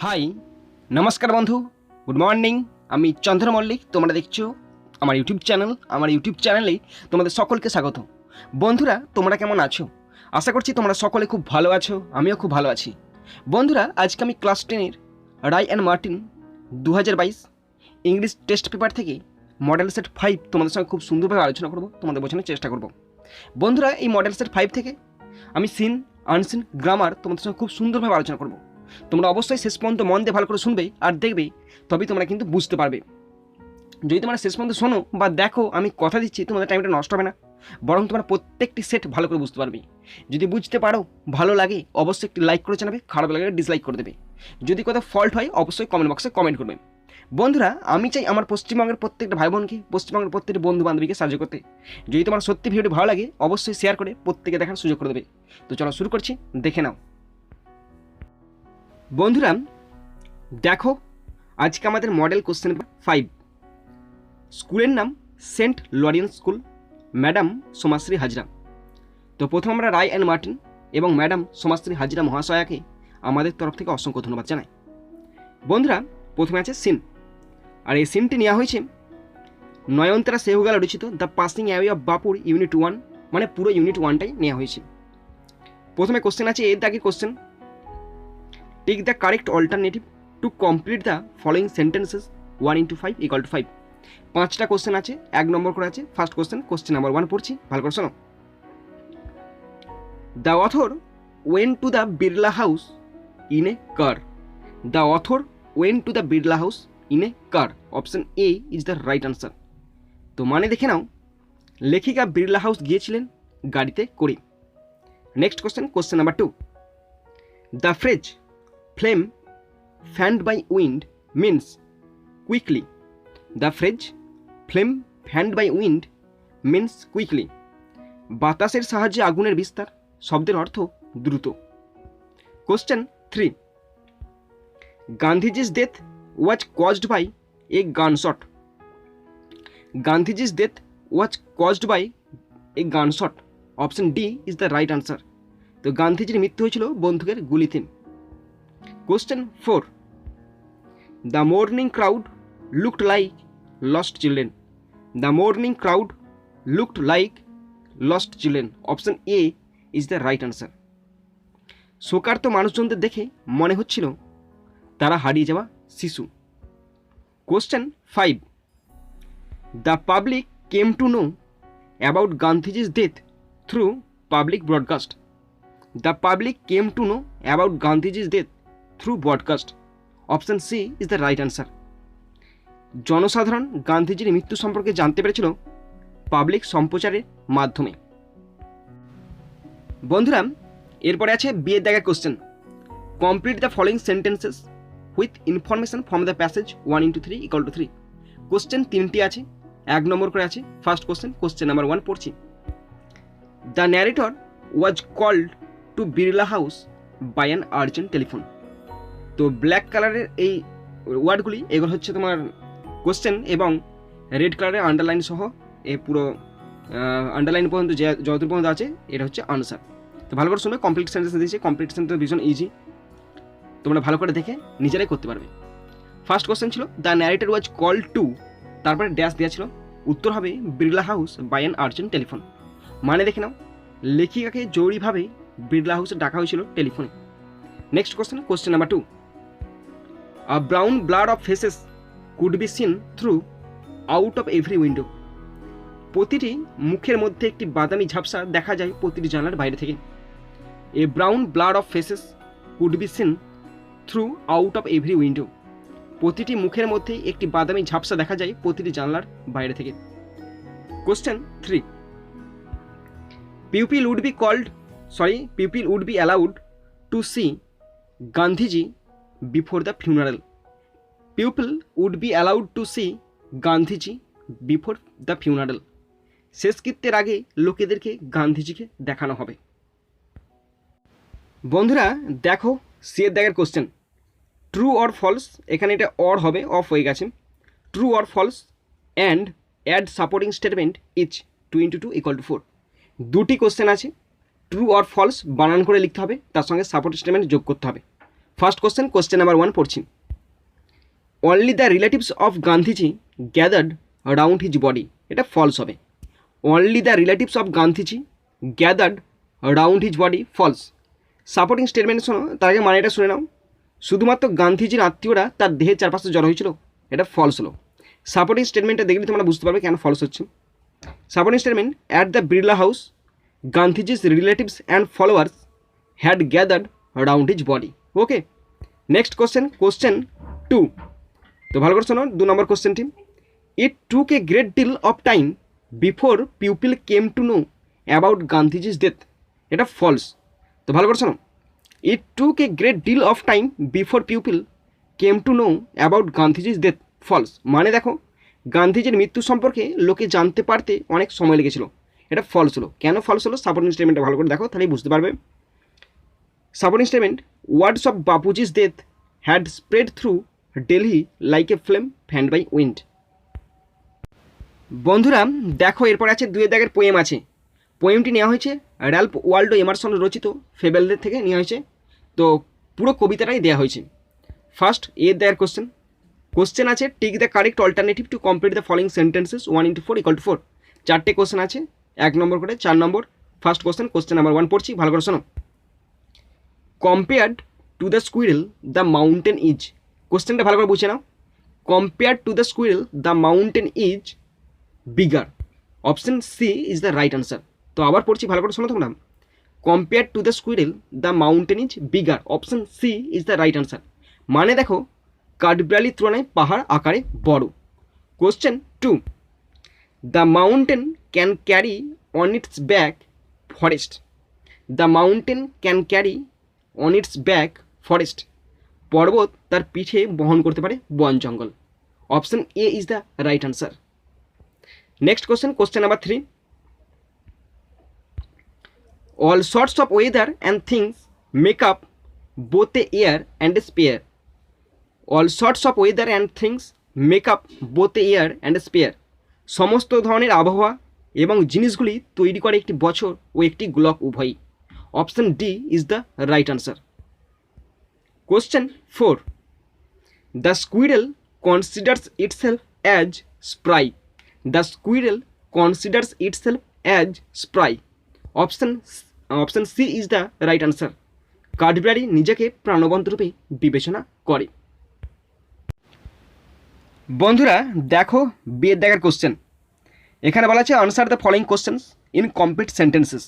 High নমস্কার বন্ধু, good morning. আমি চন্দ্র মল্লিক, তোমরা দেখছো আমার ইউটিউব চ্যানেলে তোমাদের সকলকে স্বাগত। বন্ধুরা, তোমরা কেমন আছো? আশা করছি তোমরা সকলে খুব ভালো আছো, আমিও খুব ভালো আছি। বন্ধুরা, আজকে আমি ক্লাস 10-এর Ray and Martin 2022 English test paper থেকে মডেল সেট 5 তোমাদের সঙ্গে খুব সুন্দরভাবে আলোচনা করব, তোমাদের বোঝানোর চেষ্টা করব। বন্ধুরা, এই মডেল সেট 5 থেকে আমি সিন, আনসিন, গ্রামার তোমাদের সঙ্গে খুব সুন্দরভাবে আলোচনা করব। তোমরা অবশ্যই শেষ পর্যন্ত মন দিয়ে ভালো করে শুনবে আর দেখবে, তবেই তোমরা কিন্তু বুঝতে পারবে। যদি তোমরা শেষ পর্যন্ত শোনো বা দেখো, আমি কথা দিচ্ছি তোমাদের টাইমটা নষ্ট হবে না, বরং তোমরা প্রত্যেকটি সেট ভালো করে বুঝতে পারবে। যদি বুঝতে পারো, ভালো লাগে, অবশ্যই একটি লাইক করে জানাবে, খারাপ লাগলে ডিসলাইক করে দেবে। যদি কোথাও ফল্ট হয়, অবশ্যই কমেন্ট বক্সে কমেন্ট করবে। বন্ধুরা, আমি চাই আমার পশ্চিমবঙ্গের প্রত্যেকটা ভাই বোনকে, পশ্চিমবঙ্গের প্রত্যেকটি বন্ধু বান্ধবীকে সাহায্য করতে। যদি তোমার সত্যি ভিডিওটি ভালো লাগে, অবশ্যই শেয়ার করে প্রত্যেকে দেখার সুযোগ করে দেবে। তো চলো শুরু করছি, দেখে নাও। বন্ধুরা দেখো, আজকে আমাদের মডেল কোশ্চেন 5। স্কুলের নাম Saint Lawrence school, madam Somashree Hazra. তো প্রথম আমরা রায় অ্যান্ড মার্টিন এবং ম্যাডাম সোমাশ্রী হাজরা মহাশয়াকে আমাদের তরফ থেকে অসংখ্য ধন্যবাদ জানাই। বন্ধুরা, প্রথমে আছে সিন, আর এই সিনটি নেওয়া হয়েছে নয়নতারা সেহগাল রচিত দ্য পাসিং অ্যাওয়ে অফ বাপুর ইউনিট 1, মানে পুরো ইউনিট 1টাই নেওয়া হয়েছে। প্রথমে কোশ্চেন আছে, এর দাগে question, take the correct alternative to complete the following sentences 1 into 5 = 5। 5টা কোশ্চেন আছে, 1 নম্বর করে আছে। ফার্স্ট কোশ্চেন নাম্বার 1 পড়ছি, ভালো করে শোনো। The author went to the Birla house in a car. The author went to the Birla house in a car. Option A is the right answer. তো মানে দেখে নাও, লেখিকা বিড়লা হাউস গিয়েছিলেন গাড়িতে করে। Next question number 2। The phrase flame fanned by wind means quickly. The phrase flame fanned by wind means quickly. বাতাসের সাহায্যে আগুনের বিস্তার শব্দের অর্থ দ্রুত। Question 3। গান্ধীজি's death was caused by a gunshot. Gandhiji's death was caused by a gunshot. Option D is the right answer. তো গান্ধীজির মৃত্যু হয়েছিল বন্দুকের গুলিতে। Question 4. The morning crowd looked like lost children. The morning crowd looked like lost children. Option A is the right answer. শোকার্ত মানুষজনদের দেখে মনে হচ্ছিল তারা হারিয়ে যাওয়া শিশু। Question 5. The public came to know about Gandhiji's death through public broadcast. The public came to know about Gandhiji's death through broadcast. Option C is the right answer. জনসাধারণ গান্ধীজির মৃত্যু সম্পর্কে জানতে পেরেছিল পাবলিক সম্প্রচারের মাধ্যমে। বন্ধুরা, এরপরে আছে বিয়ের দাগের question, complete the following sentences with information from the passage 1 into 3 = 3। Question 3টি আছে, 1 নম্বর করে আছে। ফার্স্ট কোশ্চেন নাম্বার 1 পড়ছি। The narrator was called to Birla house by an urgent telephone. তো ব্ল্যাক কালারের এই ওয়ার্ডগুলি, এগুলো হচ্ছে তোমার কোশ্চেন, এবং রেড কালারের আন্ডারলাইন সহ এই পুরো আন্ডারলাইন পর্যন্ত যতদূর পর্যন্ত আছে এটা হচ্ছে আনসার। তো ভালো করে শুনবে, কমপ্লিট সেন্টেন্স দিয়েছে। কমপ্লিট সেন্টেন্স ভীষণ ইজি, তোমরা ভালো করে দেখে নিজেরাই করতে পারবে। ফার্স্ট কোশ্চেন ছিল the narrator was called to, তারপরে ড্যাশ দেওয়া ছিল, উত্তর হবে Birla house by an urgent telephone. মানে দেখে নাও, লেখিকাকে জরুরিভাবে বিড়লা হাউসে ডাকা হয়েছিল টেলিফোনে। Next question number 2। A brown blur of faces could be seen through out of every window. প্রতিটি মুখের মধ্যে একটি বাদামি ঝাপসা দেখা যায় প্রতিটি জানলার বাইরে থেকে। A brown blur of faces could be seen through out of every window. প্রতিটি মুখের মধ্যে একটি বাদামি ঝাপসা দেখা যায় প্রতিটি জানলার বাইরে থেকে। Question 3. People would be allowed to see Gandhiji before the funeral. People would be allowed to see Gandhiji before the funeral. শেষকৃত্যের আগে লোকেদেরকে গান্ধীজিকে দেখানো হবে। বন্ধুরা দেখো, সিয়ের দাগের কোশ্চেন, ট্রু অর ফলস, এখানে এটা অর হবে, অফ হয়ে গেছে। True or false and add supporting statement each 2 into 2 = 4। দুটি কোশ্চেন আছে, ট্রু অর ফলস বানান করে লিখতে হবে, তার সঙ্গে সাপোর্টিং স্টেটমেন্ট যোগ করতে হবে। ফার্স্ট কোশ্চেন নাম্বার 1 পড়ছি। Only the relatives of Gandhiji gathered round his body, এটা ফলস হবে। Only the relatives of Gandhiji gathered round his body, false. Supporting statement শোনো, তার আগে মানেটা শুনে নাও। শুধুমাত্র গান্ধীজির আত্মীয়রা তার দেহের চারপাশে জড়ো হয়েছিল, এটা ফলস হলো। সাপোর্টিং স্টেটমেন্টটা দেখলে তোমরা বুঝতে পারবে কেন ফলস হচ্ছে। Supporting statement, at the Birla house Gandhiji's relatives and followers had gathered around his body. Okay, next question 2। তো ভালো করে শোনো 2 নম্বর কোশ্চেনটি। It took a great deal of time before people came to know about Gandhiji's death, এটা false. তো ভালো করে শোনো, it took a great deal of time before people came to know about Gandhiji's death, false. মানে দেখো, গান্ধীজির মৃত্যু সম্পর্কে লোকে জানতে পারতে অনেক সময় লেগেছিল, এটা ফলস হলো। কেন ফলস হলো, সাপোর্টিং স্টেটমেন্টটা ভালো করে দেখো, তাহলেই বুঝতে পারবে। Supporting statement, words of Bapuji's death had spread through Delhi like a flame fanned by wind. বন্ধুরা দেখো, এরপর আছে 2 দাগের পোয়েম আছে। পোয়েমটি নেওয়া হয়েছে র্যালফ ওয়াল্ডো এমারসন রচিত ফেবেলদের থেকে নেওয়া হয়েছে। তো পুরো কবিতাটাই দেওয়া হয়েছে। ফার্স্ট দাগের কোশ্চেন আছে, tick the correct alternative to complete the following sentences 1 × 4 = 4। 4টে কোশ্চেন আছে, 1 নম্বর করে 4 নম্বর। ফার্স্ট কোশ্চেন নাম্বার 1 পড়ছি, ভালো করে শোনো। Compared to the squirrel the mountain is, কোশ্চেনটা ভালো করে বুঝে নাও। Compared to the squirrel the mountain is bigger, option C is the right answer. তো আবার পড়ছি, ভালো করে শোনো তোমরা। Compared to the squirrel the mountain is bigger, option C is the right answer. মানে দেখো, কাঠবিড়ালির তুলনায় পাহাড় আকারে বড়। Question 2, the mountain can carry on its back forest, the mountain can carry on its back forest, পর্বত তার পিঠে বহন করতে পারে বন জঙ্গল, option A is the right answer. Next question number 3, all sorts of weather and things make up both the air and the sphere, all sorts of weather and things make up both the air and the sphere, সমস্ত ধরনের আবহাওয়া এবং জিনিসগুলি তৈরি করে একটি বছর ও একটি গোলক উভয়ই, option D is the right answer. Question 4, the squirrel considers itself as spry, the squirrel considers itself as spry, option C is the right answer. কাঠবিড়ালি নিজেকে প্রাণবন্ত রূপে বিবেচনা করে। বন্ধুরা দেখো, বিয়ের দাগের কোশ্চেন এখানে বলা আছে, answer the following questions in complete sentences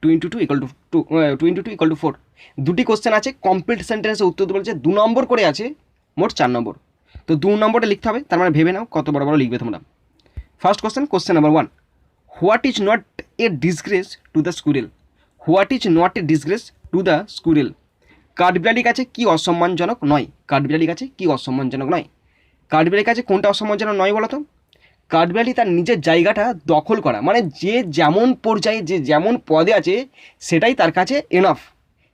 2 × 2 = 4। 2টি কোশ্চেন আছে, কমপ্লিট সেন্টেন্সে উত্তর দিতে বলছে, 2 নম্বর করে আছে, মোট 4 নম্বর। তো 2 নম্বরটা লিখতে হবে, তার মানে ভেবে নাও কত বড় বড় লিখবে তোমরা। First question number 1, what is not a disgrace to the squirrel, what is not a disgrace to the squirrel, কাঠবিড়ালির কাছে কি অসম্মানজনক নয়, কাঠবিড়ালির কাছে কি অসম্মানজনক নয়। কাঠবিড়ালির কাছে কোনটা অসম্মানজনক নয় বলো তো? কাঠবিড়ালি তার নিজের জায়গাটা দখল করা, মানে যে যেমন পর্যায়ে যে যেমন পদে আছে সেটাই তার কাছে এনাফ,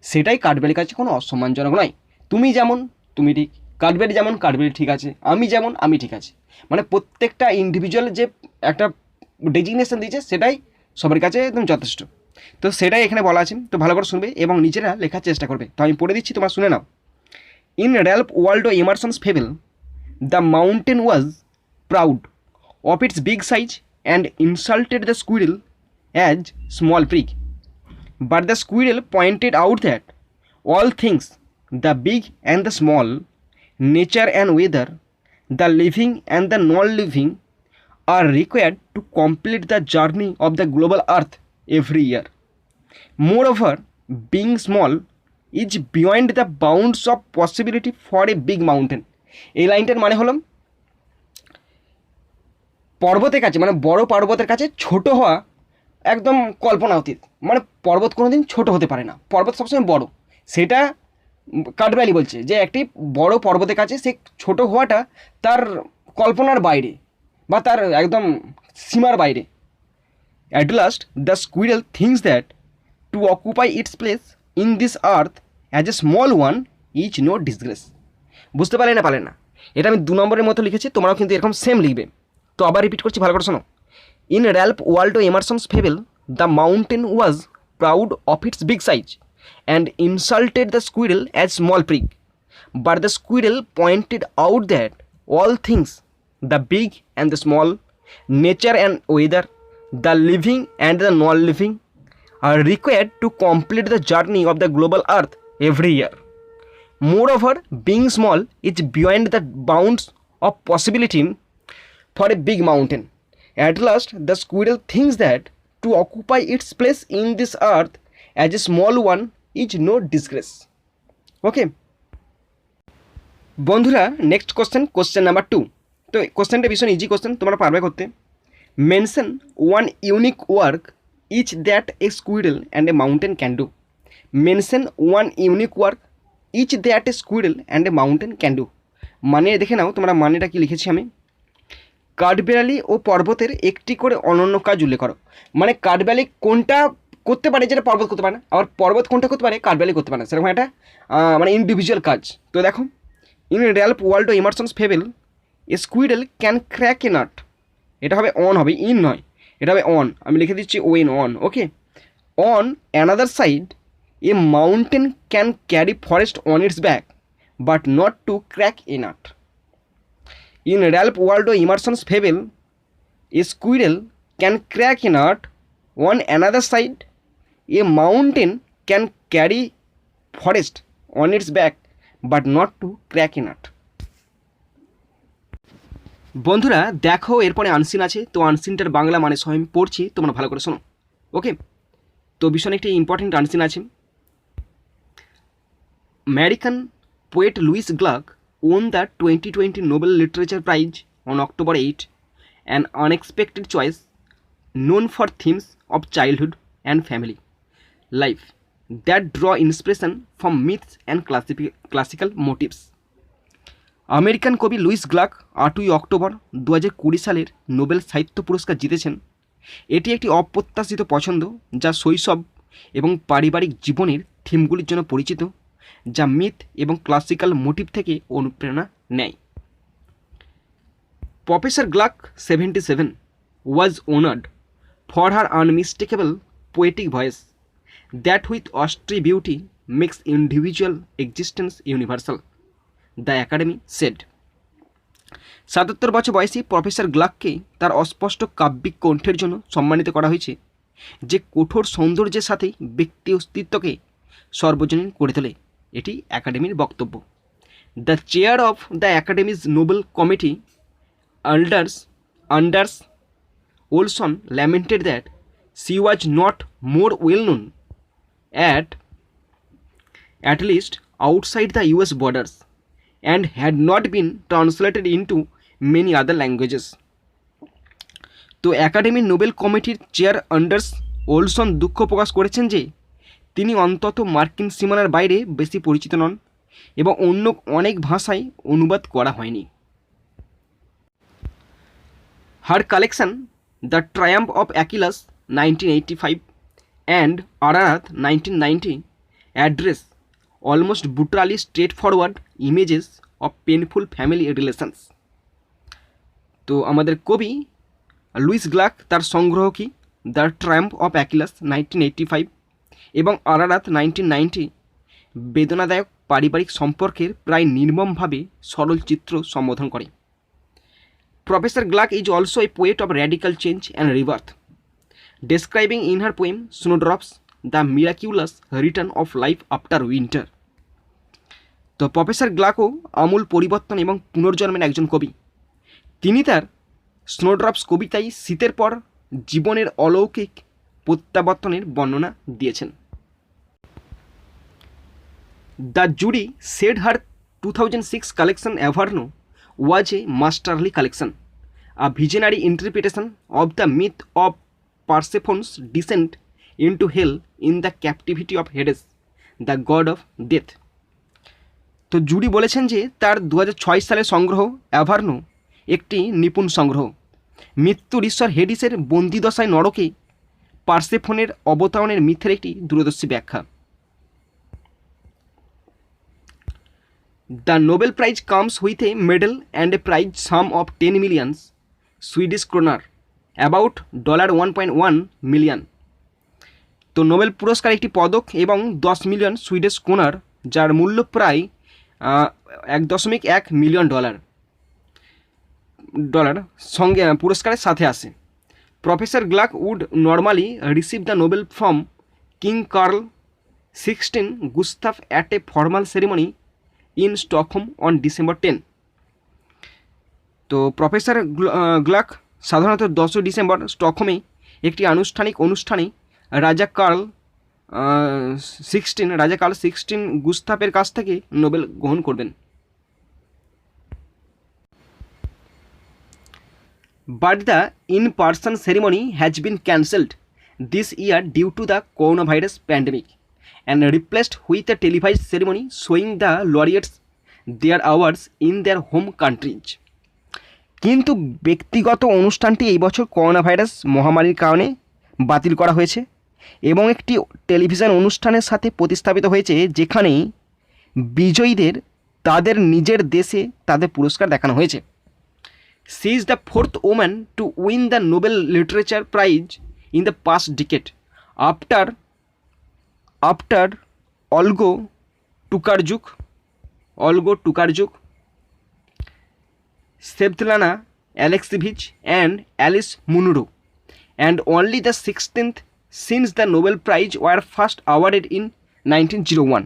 সেটাই কাঠবিড়ালির কাছে কোনো অসম্মানজনক নয়। তুমি যেমন তুমি ঠিক, কাঠবিড়ালি যেমন কাঠবিড়ালি ঠিক আছে, আমি যেমন আমি ঠিক আছে, মানে প্রত্যেকটা ইন্ডিভিজুয়াল যে একটা ডেজিগনেশন দিয়েছে সেটাই সবার কাছে একদম যথেষ্ট। তো সেটাই এখানে বলা আছে। তো ভালো করে শুনবে এবং নিজেরা লেখার চেষ্টা করবে। তো আমি পড়ে দিচ্ছি, তোমরা শুনে নাও। In Ralph Waldo Emerson's fable, the mountain was proud of its big size and insulted the squirrel as small prig, but the squirrel pointed out that all things, the big and the small, nature and weather, the living and the non-living, are required to complete the journey of the global earth every year. Moreover, being small is beyond the bounds of possibility for a big mountain. এই লাইনটার মানে হলো, পর্বতের কাছে মানে বড় পর্বতের কাছে ছোট হওয়া একদম কল্পনা অতীত, মানে পর্বত কোনো দিন ছোটো হতে পারে না, পর্বত সবসময় বড়। সেটা কাঠবিড়ালি বলছে যে একটি বড় পর্বতের কাছে সে ছোট হওয়াটা তার কল্পনার বাইরে বা তার একদম সীমার বাইরে। At last the squirrel thinks that to occupy its place in this earth as a small one is no disgrace. বুঝতে পারলে না? এটা আমি 2 নম্বরের মতো লিখেছি, তোমরাও কিন্তু এরকম সেম লিখবে। তো আবার রিপিট করছি, ভালো করে শোনো। In Ralph Waldo Emerson's fable, the mountain was proud of its big size and insulted the squirrel as small prig, but the squirrel pointed out that all things, the big and the small, nature and weather, the living and the non-living, are required to complete the journey of the global earth every year. Moreover, being small is beyond the bounds of possibility for a big mountain. At last, the squirrel thinks that to occupy its place in this earth as a small one is no disgrace. Okay. বন্ধুরা next question number 2। তো কোশ্চেনটা ভীষণ easy question, তোমরা পারবে করতে। Mention one unique work each that a squirrel and a mountain can do. Mention one unique work each that a squirrel and a mountain can do. মানে দেখে নাও তোমরা মানেটা কি লিখেছি আমি। কাঠবিড়ালি ও পর্বতের একটি করে অনন্য কাজ উল্লেখ করো। মানে কাঠবিড়ালি কোনটা করতে পারে যেটা পর্বত করতে পারে না, আবার পর্বত কোনটা করতে পারে কাঠবিড়ালি করতে পারে না, সেরকম একটা মানে ইন্ডিভিজুয়াল কাজ। তো দেখো, in Ralph Waldo Emerson's fable a squirrel can crack a nut. এটা হবে অন, হবে ইন নয়, এটা হবে অন। আমি লিখে দিচ্ছি ওয়েন অন। Okay. On another side a mountain can carry forest on its back but not to crack a nut. In Ralph Waldo Emerson's fable, a squirrel can crack a nut. On another side, a mountain can carry forest on its back, but not to crack a nut. বন্ধুরা দেখো এরপরে unseen আছে, তো আনসিনটার বাংলা মানে সহ আমি পড়ছি, তোমরা ভালো করে শোনো। ওকে। তো ভীষণ একটি ইম্পর্টেন্ট আনসিন আছে। American poet Louise Glück won the 2020 Nobel Literature Prize on October 8, an unexpected choice known for themes of childhood and family life that draw inspiration from myths and classical motifs. American কবি Luis Glück 8ই October 2020 সালের Nobel সাহিত্য পুরস্কার জিতেছেন। এটি একটি অপ্রত্যাশিত পছন্দ যা শৈশব এবং পারিবারিক জীবনের থিমগুলির জন্য পরিচিত, যা মিথ এবং ক্লাসিক্যাল মোটিভ থেকে অনুপ্রেরণা নেয়। Professor Glück 77 was honored for her unmistakable poetic voice that with austere beauty makes individual existence universal, the Academy said. 77 বছর বয়সী প্রফেসর গ্লাককে তার অস্পষ্ট কাব্যিক কণ্ঠের জন্য সম্মানিত করা হয়েছে, যে কঠোর সৌন্দর্যের সাথে ব্যক্তি অস্তিত্বকে সর্বজনীন করে তোলে। এটি একাডেমির বক্তব্য। The chair of the Academy's Nobel committee Anders Olsson lamented that she was not more well known at least outside the US borders and had not been translated into many other languages. তো একাডেমির Nobel কমিটির chair আন্ডার্স Olson দুঃখ প্রকাশ করেছেন যে তিনি অন্তত মার্কিন সীমানার বাইরে বেশি পরিচিত নন এবং অন্য অনেক ভাষায় অনুবাদ করা হয়নি। Her collection the triumph of Achilles 1985 and Ararat 1990 address almost brutally straightforward images of painful family relations. তো আমাদের কবি লুইস গ্লাক তার সংগ্রহ কি দ্য ট্রায়াম্প অফ অ্যাকিলাস 1985 এবং আরারাত 1990 বেদনাদায়ক পারিবারিক সম্পর্কের প্রায় নির্মমভাবে সরল চিত্র সম্বোধন করে। Professor Gluck is also a poet of radical change and rebirth, describing in her poem snowdrops the miraculous return of life after winter. তো প্রফেসর গ্লাকও আমূল পরিবর্তন এবং পুনর্জন্মের একজন কবি। তিনি তার স্নোড্রপস কবিতায় শীতের পর জীবনের অলৌকিক প্রত্যাবর্তনের বর্ণনা দিয়েছেন। The jury said her 2006 collection Averno was a masterly collection, a visionary interpretation of the myth of Persephone's descent into hell in the captivity of Hades, the god of death. তো জুরি বলেছেন যে তার 2006 সালের সংগ্রহ অ্যাভার্নো একটি নিপুণ সংগ্রহ, মৃত্যুর ঈশ্বর হেডিসের বন্দিদশায় নরকে পার্সেফোনের অবতরণের মিথ্যের একটি দূরদর্শী ব্যাখ্যা। The Nobel Prize comes with a medal and a prize sum of 10 million Swedish kronor, about $1.1 million. তো নোবেল পুরস্কার একটি পদক এবং 10 মিলিয়ন সুইডিশ ক্রোনার, যার মূল্য প্রায় $1.1 মিলিয়ন সঙ্গে পুরস্কারের সাথে আসে। Professor Gluck would normally receive the Nobel from King Carl 16 Gustaf at a formal ceremony in Stockholm on December 10। তো প্রফেসর গ্লাক সাধারণত 10 ডিসেম্বর স্টকহোমে একটি আনুষ্ঠানিক অনুষ্ঠানে রাজা কার্ল 16 গুস্তাফের কাছ থেকে নোবেল গ্রহণ করবেন। But the in-person ceremony has been cancelled this year due to the coronavirus pandemic and replaced with a televised ceremony showing the laureates their awards in their home countries. কিন্তু ব্যক্তিগত অনুষ্ঠানটি এই বছর corona virus মহামারীর কারণে বাতিল করা হয়েছে এবং একটি টেলিভিশন অনুষ্ঠানের সাথে প্রতিস্থাপিত হয়েছে, যেখানে বিজয়ীদের তাদের নিজের দেশে তাদের পুরস্কার দেখানো হয়েছে। She is the fourth woman to win the Nobel Literature Prize in the past decade after Olga Tokarczuk, Svetlana Alexievich and Alice Munro, and only the 16th since the Nobel Prize were first awarded in 1901.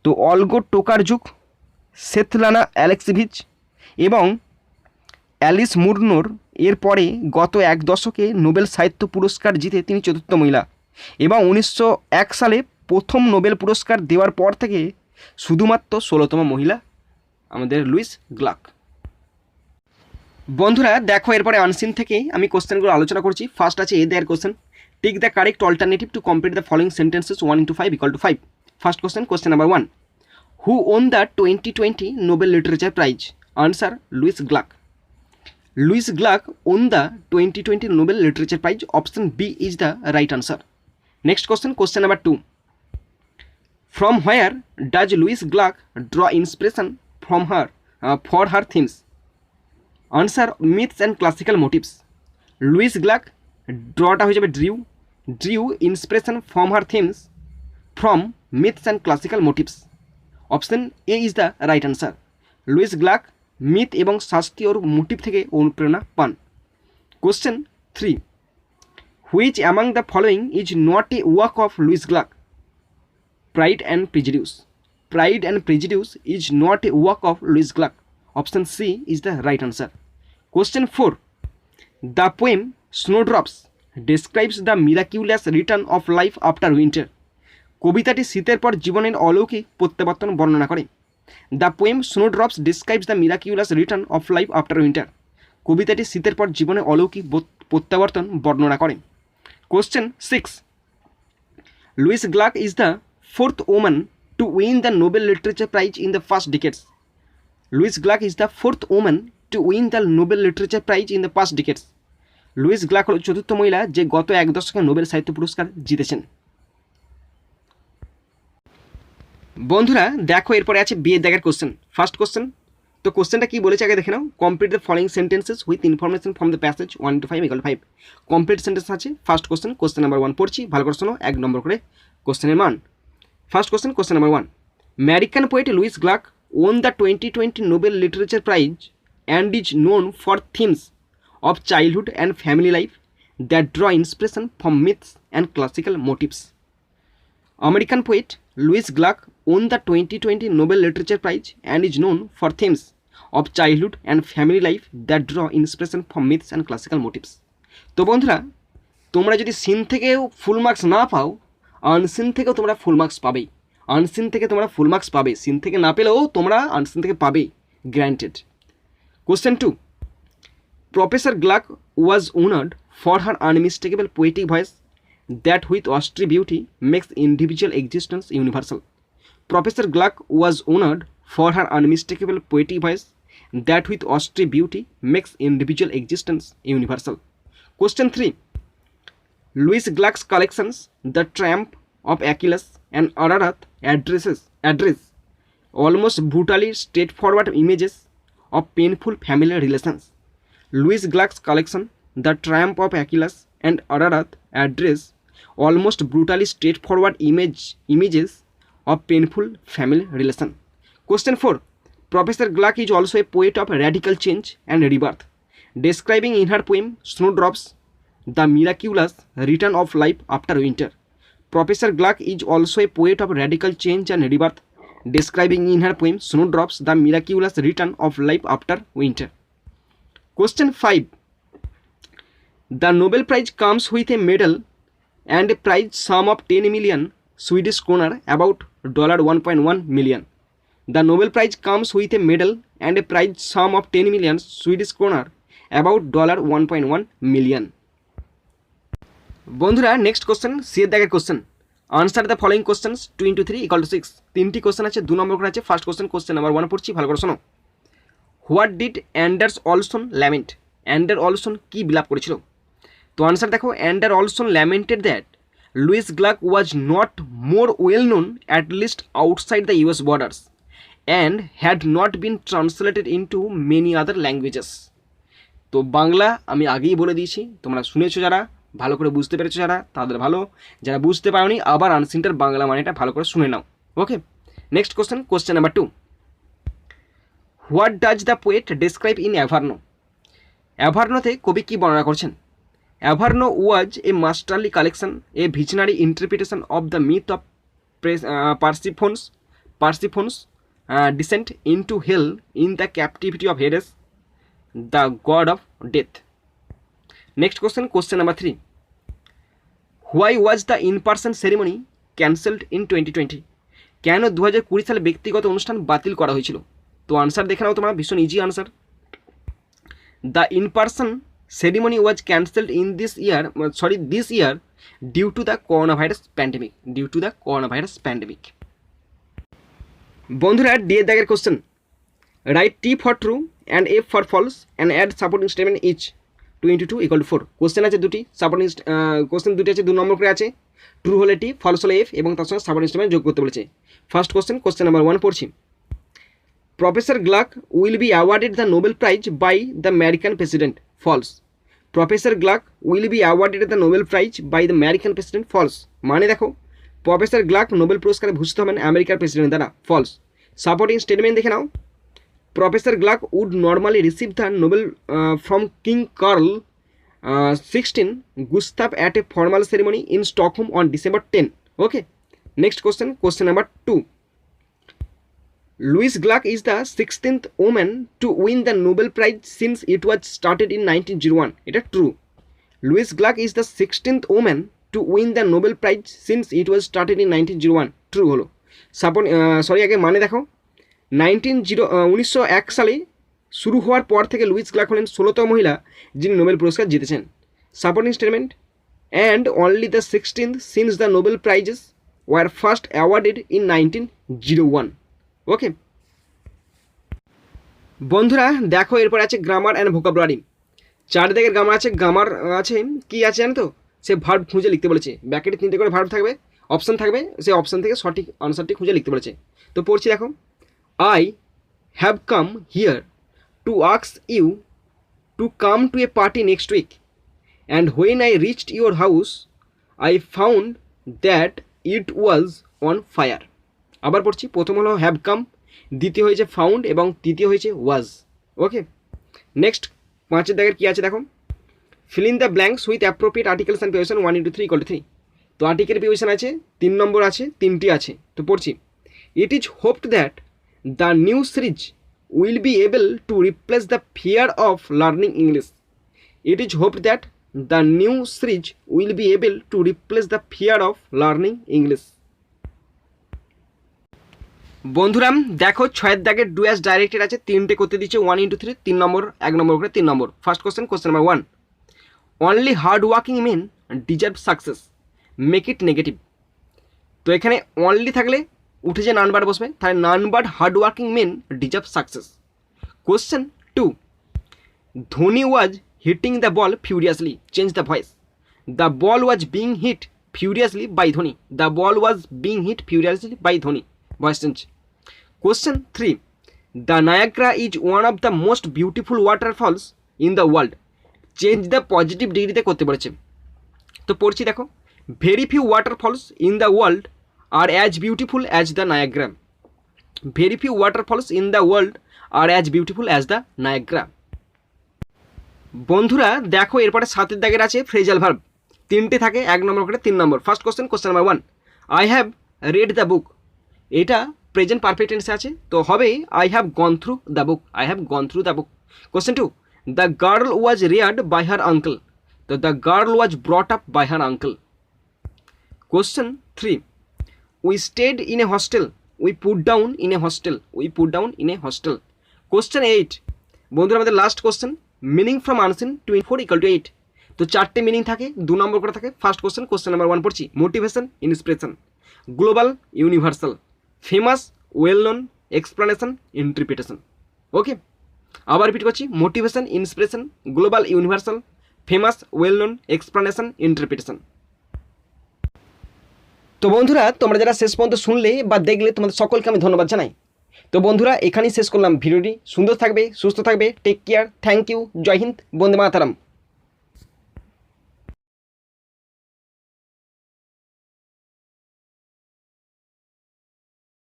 তো অলগো টোকারজুক, সেথলানা অ্যালেক্সিভিচ এবং Alice মুরনোর এর পরে গত এক দশকে Nobel সাহিত্য পুরস্কার জিতে তিনি চতুর্থ মহিলা এবং 1901 সালে প্রথম নোবেল পুরস্কার দেওয়ার পর থেকে শুধুমাত্র 16তম মহিলা আমাদের লুইস গ্লাক। বন্ধুরা দেখো, এরপরে আনসিন থেকে আমি কোশ্চেনগুলো আলোচনা করছি। ফার্স্ট আছে এ দেয়ার question, tick the correct alternative to complete the following sentences 1 into 5 = 5। First question, question number 1, who won the 2020 Nobel literature prize? Answer, Louise Gluck. Louis Gluck won the 2020 Nobel Literature Prize. Option B is the right answer. Next question, question number 2. From where does Louis Gluck draw inspiration from for her themes? Answer, myths and classical motifs. Louis Gluck drawটা হয়ে যাবে drew inspiration from her themes from myths and classical motifs. Option A is the right answer. Louis Gluck myth এবং শাস্ত্রীয় motive থেকে অনুপ্রেরণা পান। Question 3, which among the following is not a work of Louise Gluck? Pride and prejudice is not a work of Louise Gluck. Option C is the right answer. Question 4, the poem snowdrops describes the miraculous return of life after winter. কবিতাটি শীতের পর জীবনের অলৌকিক প্রত্যাবর্তন বর্ণনা করে। The poem snowdrops describes the miraculous return of life after winter. কবিতাটি শীতের পর জীবনে অলৌকিক প্রত্যাবর্তন বর্ণনা করে। Question 6, Louise Gluck is the fourth woman to win the Nobel literature prize in the first decades. Louise Gluck is the fourth woman to win the Nobel literature prize in the first decades. Louise Gluck হল চতুর্থ মহিলা যে গত এক দশকে Nobel সাহিত্য পুরস্কার জিতেছেন। বন্ধুরা দেখো, এরপরে আছে বি এর দাগের কোশ্চেন। ফার্স্ট কোশ্চেন, তো কোশ্চেনটা কি বলেছে আগে দেখে নাও। Complete the following sentences with information from the passage 1 into 5 = 5। Complete sentence আছে। ফার্স্ট কোশ্চেন, কোশ্চেন নাম্বার 1 পড়ছি, ভালো করে শোনো, 1 নম্বর করে কোশ্চেনের মান। First question, question number 1, American poet Louise Gluck won the 2020 Nobel literature prize and is known for themes of childhood and family life that draw inspiration from myths and classical motifs. American poet Louis Gluck won the 2020 Nobel Literature Prize and is known for themes of childhood and family life that draw inspiration from myths and classical motifs. তো বন্ধুরা, তোমরা যদি scene থেকেও full marks না পাও, unseen থেকেও তোমরা full marks পাবেই। আনসিন থেকে তোমরা ফুল মার্কস পাবে, সিন থেকে না পেলেও তোমরা আনসিন থেকে পাবে, granted. Question 2, professor Glück was honored for her unmistakable poetic voice that with austere beauty makes individual existence universal. Professor Gluck was honored for her unmistakable poetic voice that with austere beauty makes individual existence universal. Question 3, Louis Gluck's collections The Triumph of Achilles and Ararat address almost brutally straightforward images of painful family relations. Louis Gluck's collection The Triumph of Achilles and Ararat address almost brutally straightforward images of painful family relation. Question 4. Professor Gluck is also a poet of radical change and rebirth, describing in her poem Snowdrops the miraculous return of life after winter. Professor Gluck is also a poet of radical change and rebirth, describing in her poem Snowdrops the miraculous return of life after winter. Question 5. The Nobel Prize comes with a medal and a prize sum of 10 million Swedish kroner, about $1.1 million. The Nobel Prize comes with a medal and a prize sum of 10 million Swedish kroner, about $1.1 million. বন্ধুরা next question C এর দাগের question. Answer the following questions 2 into 3 = 6। তিনটি question আছে, 2 নম্বর করে আছে। First question, question number 1 পড়ছি, ভালো করে শোনো। What did Anders Olsson lament? Anders Olsson কি বিলাপ করেছিল? তো আনসার দেখো, Anders Olsson lamented that Louise Gluck was not more well known at least outside the US borders and had not been translated into many other languages. তো বাংলা আমি আগেই বলে দিয়েছি, তোমরা শুনেছো, যারা ভালো করে বুঝতে পেরেছো যারা, তাদের ভালো, যারা বুঝতে পারোনি আবার আনসিনটার বাংলা মানেটা ভালো করে শুনে নাও। Okay, next question, question number 2। What does the poet describe in Averno? অ্যাভার্নোতে কবি কী বর্ণনা করছেন? Averno was a masterly collection, a visionary interpretation of the myth of Persephone's descent into hell in the captivity of Hades, the god of death. Next question, question number 3। Why was the in person ceremony cancelled in 2020? কেন 2020 সালে ব্যক্তিগত অনুষ্ঠান বাতিল করা হয়েছিল? তো answer দেখে নাও তোমরা, ভীষণ easy answer. The in person ceremony was cancelled in this year due to the corona virus pandemic. বন্ধুরা ডি এর দাগের question. Write T for true and F for false and add supporting statement each. 2 into 2 = 4। Question আছে দুটি, supporting question দুটি আছে, 2 নম্বর করে আছে। True হলে টি, ফলস হলে এফ, এবং তার সঙ্গে সাপোর্টিং স্টেটমেন্ট যোগ করতে বলেছে। ফার্স্ট কোশ্চেন, কোশ্চেন নাম্বার 1 পড়ছি। Professor Gluck will be awarded the Nobel prize by the American president. False. Professor Gluck will be awarded the Nobel prize by the American president. False. মানে দেখো, professor Glück Nobel পুরস্কারে ভূষিত হবেন আমেরিকার president দ্বারা। False. Supporting statement দেখে নাও। Professor Gluck would normally receive the Nobel from King Carl 16 Gustav at a formal ceremony in Stockholm on December 10. Okay. Next question, question number 2. Louise Gluck is the 16th woman to win the Nobel Prize since it was started in 1901. It is true. Louise Gluck is the 16th woman to win the Nobel Prize since it was started in 1901. True হলো। আগে মানে দেখো, 1901 সালে শুরু হওয়ার পর থেকে Luis Glück হলেন 16তম মহিলা যিনি নোবেল পুরস্কার জিতেছেন। Supporting statement, and only the 16th since the Nobel prizes were first awarded in 1901। Okay বন্ধুরা দেখো, এরপর আছে গ্রামার অ্যান্ড ভোকাবুলারি। 4 দাগের গ্রামার আছে। গ্রামার আছে কি আছে জানো তো? সে ভার্ব খুঁজে লিখতে বলেছে। ব্র্যাকেটে 3টে করে ভার্ব থাকবে, অপশান থাকবে, সেই অপশান থেকে সঠিক আনসারটি খুঁজে লিখতে বলেছে। তো পড়ছি দেখো। I have come here to ask you to come to a party next week, and when I reached your house I found that it was on fire. আবার পড়ছি, প্রথম হলো হ্যাভ কাম, দ্বিতীয় হয়েছে ফাউন্ড এবং তৃতীয় হয়েছে ওয়াজ। ওকে নেক্সট 5 দাগের কি আছে দেখো। fill in the blanks with appropriate articles and preposition 1 into 3 = 3। তো আর্টিকেল প্রিপোজিশন আছে 3 নম্বর আছে, 3টি আছে। তো পড়ছি, it is hoped that the new series will be able to replace the fear of learning English. It is hoped that the new series will be able to replace the fear of learning English. বন্ধুরা দেখো 6 দাগের do as directed আছে, 3টে করতে দিচ্ছে 1 into 3, 3 নম্বর, 1 number করে 3 number. First question, question number 1। Only hard working men deserve success, make it negative. তো এখানে অনলি থাকলে উঠে যে নানবার বসবে, তাহলে none but hard working men deserve success. Question 2। Dhoni was hitting the ball furiously, change the voice. The ball was being hit furiously by Dhoni, the ball was being hit furiously by Dhoni, voice change. Question 3। The Niagara is one of the most beautiful waterfalls in the world, change the positive ডিগ্রিতে করতে বলেছে। তো পড়ছি দেখো, very few waterfalls in the world are as beautiful as the Niagara. Very few waterfalls in the world are as beautiful as the Niagara. বন্ধুরা দেখো এরপরে 7 দাগের আছে ফ্রেজাল ভার্ব, 3টে থাকে, 1 নম্বর করে 3 number. First question number 1, I have read the book. এটা present perfect টেন্সে আছে, তো হবে I have gone through the book, I have gone through the book. Question 2, the girl was reared by her uncle. তো the girl was brought up by her uncle. Question 3, we stayed in a hostel, we put down in a hostel, we put down in a hostel. Question 8, বন্ধুরা আমাদের last question, meaning from unseen to 4 = 8। তো 4টে meaning থাকে, 2 নম্বর করে থাকে। First question number 1 পড়ছি, motivation, inspiration, global, universal, famous, well known, explanation, interpretation. Okay, আবার repeat করছি, motivation, inspiration, global, universal, famous, well known, explanation, interpretation. তো বন্ধুরা তোমরা যারা শেষ পর্যন্ত শুনলে বা দেখলে তোমাদের সকলকে আমি ধন্যবাদ জানাই। তো বন্ধুরা এখানেই শেষ করলাম ভিডিওটি। সুন্দর থাকবে, সুস্থ থাকবে, টেক কেয়ার, থ্যাংক ইউ, জয় হিন্দ, বন্দে মাতারাম।